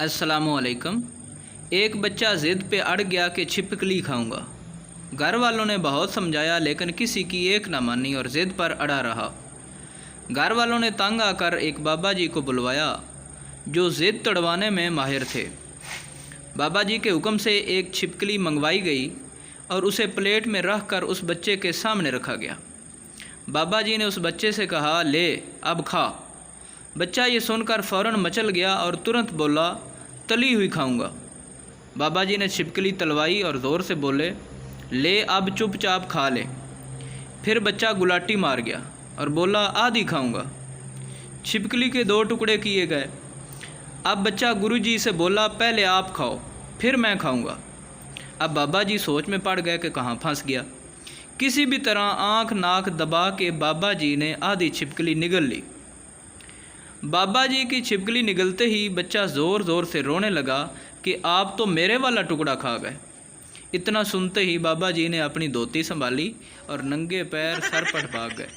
अस्सलामुअलैकुम। एक बच्चा ज़िद पे अड़ गया कि छिपकली खाऊंगा। घर वालों ने बहुत समझाया लेकिन किसी की एक ना मानी और ज़िद पर अड़ा रहा। घर वालों ने तंग आकर एक बाबा जी को बुलवाया जो ज़िद तड़वाने में माहिर थे। बाबा जी के हुक्म से एक छिपकली मंगवाई गई और उसे प्लेट में रख कर उस बच्चे के सामने रखा गया। बाबा जी ने उस बच्चे से कहा, ले अब खा। बच्चा ये सुनकर फ़ौरन मचल गया और तुरंत बोला, तली हुई खाऊंगा। बाबा जी ने छिपकली तलवाई और ज़ोर से बोले, ले अब चुपचाप खा ले। फिर बच्चा गुलाटी मार गया और बोला, आधी खाऊंगा। छिपकली के 2 टुकड़े किए गए। अब बच्चा गुरुजी से बोला, पहले आप खाओ फिर मैं खाऊंगा। अब बाबा जी सोच में पड़ गए कि कहाँ फंस गया। किसी भी तरह आँख नाक दबा के बाबा जी ने आधी छिपकली निगल ली। बाबा जी की छिपकली निगलते ही बच्चा ज़ोर ज़ोर से रोने लगा कि आप तो मेरे वाला टुकड़ा खा गए। इतना सुनते ही बाबा जी ने अपनी धोती संभाली और नंगे पैर सर पर भाग गए।